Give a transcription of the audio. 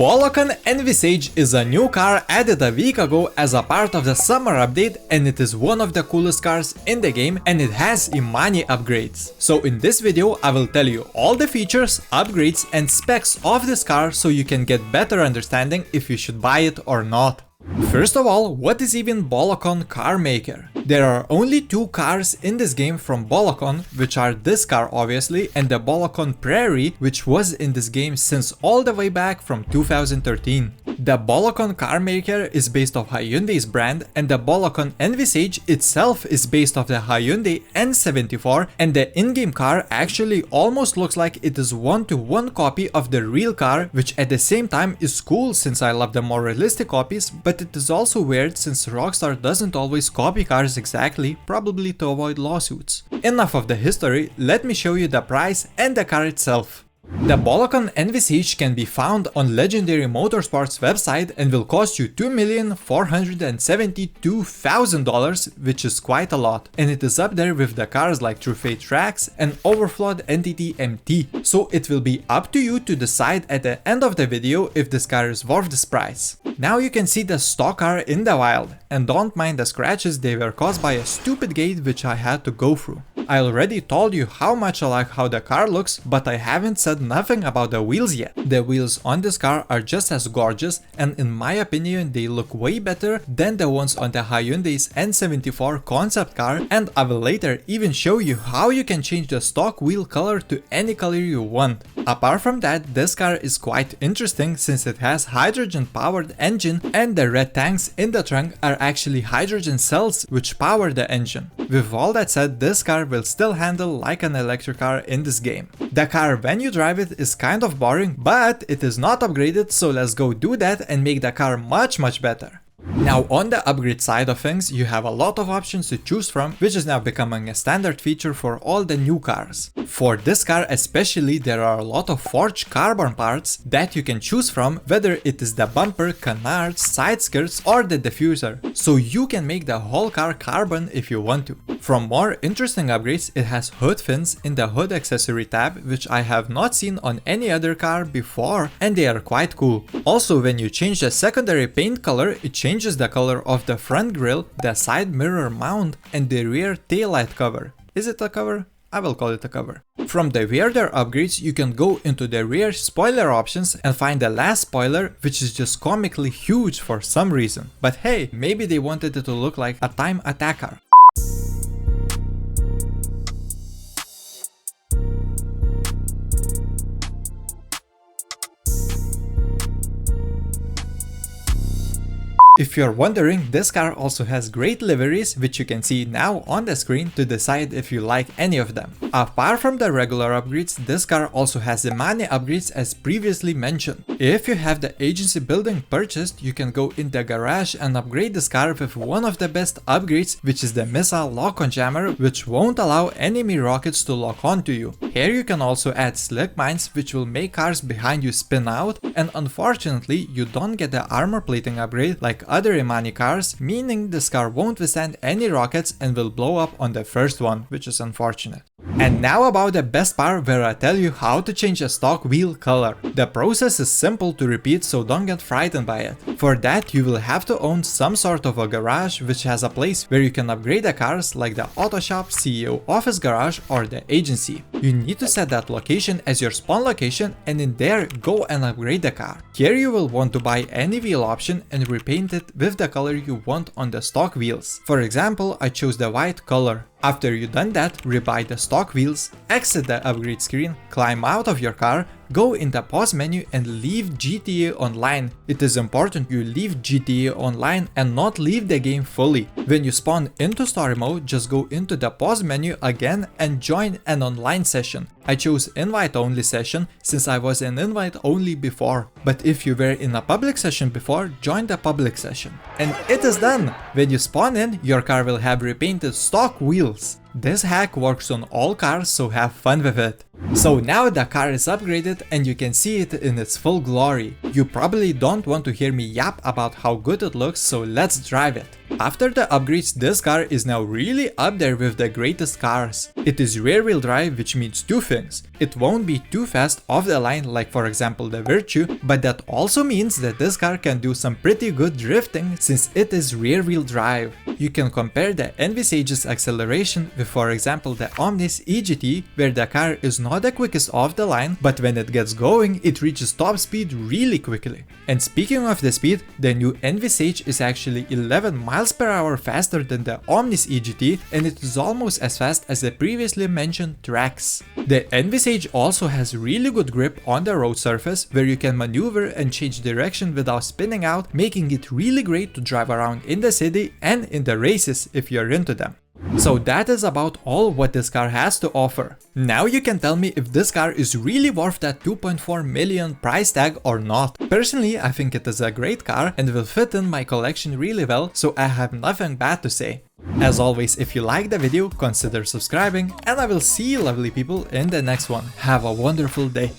BOLLOKAN ENVISAGE is a new car added a week ago as a part of the summer update, and it is one of the coolest cars in the game and it has Imani upgrades. So in this video I will tell you all the features, upgrades and specs of this car so you can get better understanding if you should buy it or not. First of all, what is even BOLLOKAN Car Maker? There are only two cars in this game from BOLLOKAN, which are this car obviously and the BOLLOKAN Prairie, which was in this game since all the way back from 2013. The BOLLOKAN Car Maker is based off Hyundai's brand, and the BOLLOKAN Envisage itself is based off the Hyundai N74, and the in-game car actually almost looks like it is one-to-one copy of the real car, which at the same time is cool since I love the more realistic copies, but it is also weird since Rockstar doesn't always copy cars exactly, probably to avoid lawsuits. Enough of the history, let me show you the price and the car itself. The BOLLOKAN Envisage can be found on Legendary Motorsports website and will cost you $2,472,000, which is quite a lot, and it is up there with the cars like True Fate Trax and Overflowed Entity MT, so it will be up to you to decide at the end of the video if this car is worth this price. Now you can see the stock car in the wild, and don't mind the scratches, they were caused by a stupid gate which I had to go through. I already told you how much I like how the car looks, but I haven't said nothing about the wheels yet. The wheels on this car are just as gorgeous, and in my opinion they look way better than the ones on the Hyundai's N74 concept car, and I will later even show you how you can change the stock wheel color to any color you want. Apart from that, this car is quite interesting since it has hydrogen powered engine, and the red tanks in the trunk are actually hydrogen cells which power the engine. With all that said, this car will still handle like an electric car in this game. The car when you drive it is kind of boring, but it is not upgraded, so let's go do that and make the car much better. Now on the upgrade side of things, you have a lot of options to choose from, which is now becoming a standard feature for all the new cars. For this car especially, there are a lot of forged carbon parts that you can choose from, whether it is the bumper, canards, side skirts or the diffuser, so you can make the whole car carbon if you want to. From more interesting upgrades, it has hood fins in the hood accessory tab, which I have not seen on any other car before, and they are quite cool. Also, when you change the secondary paint color, it changes the color of the front grille, the side mirror mount and the rear taillight cover. Is it a cover? I will call it a cover. From the weirder upgrades, you can go into the rear spoiler options and find the last spoiler, which is just comically huge for some reason. But hey, maybe they wanted it to look like a time attacker. If you're wondering, this car also has great liveries, which you can see now on the screen to decide if you like any of them. Apart from the regular upgrades, this car also has Imani upgrades as previously mentioned. If you have the agency building purchased, you can go in the garage and upgrade this car with one of the best upgrades, which is the missile lock-on jammer, which won't allow enemy rockets to lock onto you. Here you can also add slick mines, which will make cars behind you spin out, and unfortunately you don't get the armor plating upgrade like other Imani cars, meaning this car won't withstand any rockets and will blow up on the first one, which is unfortunate. And now about the best part, where I tell you how to change a stock wheel color. The process is simple to repeat, so don't get frightened by it. For that you will have to own some sort of a garage which has a place where you can upgrade the cars, like the auto shop, CEO office garage or the agency. You need to set that location as your spawn location, and in there go and upgrade the car. Here you will want to buy any wheel option and repaint it with the color you want on the stock wheels. For example, I chose the white color. After you done that, rebuy the stock wheels, exit the upgrade screen, climb out of your car, go in the pause menu and leave GTA Online. It is important you leave GTA Online and not leave the game fully. When you spawn into story mode, just go into the pause menu again and join an online session. I chose invite only session since I was in invite only before, but if you were in a public session before, join the public session. And it is done! When you spawn in, your car will have repainted stock wheels. This hack works on all cars, so have fun with it. So now the car is upgraded and you can see it in its full glory. You probably don't want to hear me yap about how good it looks, so let's drive it. After the upgrades, this car is now really up there with the greatest cars. It is rear-wheel drive, which means two things. It won't be too fast off the line like for example the Virtue, but that also means that this car can do some pretty good drifting since it is rear-wheel drive. You can compare the Envisage's acceleration with for example the Omnis EGT, where the car is not the quickest off the line, but when it gets going it reaches top speed really quickly. And speaking of the speed, the new Envisage is actually 11 miles per hour faster than the Omnis EGT, and it is almost as fast as the previously mentioned Trax. The Envisage also has really good grip on the road surface, where you can maneuver and change direction without spinning out, making it really great to drive around in the city and in the races if you're into them. So that is about all what this car has to offer. Now you can tell me if this car is really worth that 2.4 million price tag or not. Personally, I think it is a great car and will fit in my collection really well, so I have nothing bad to say. As always, if you like the video, consider subscribing, and I will see you lovely people in the next one. Have a wonderful day.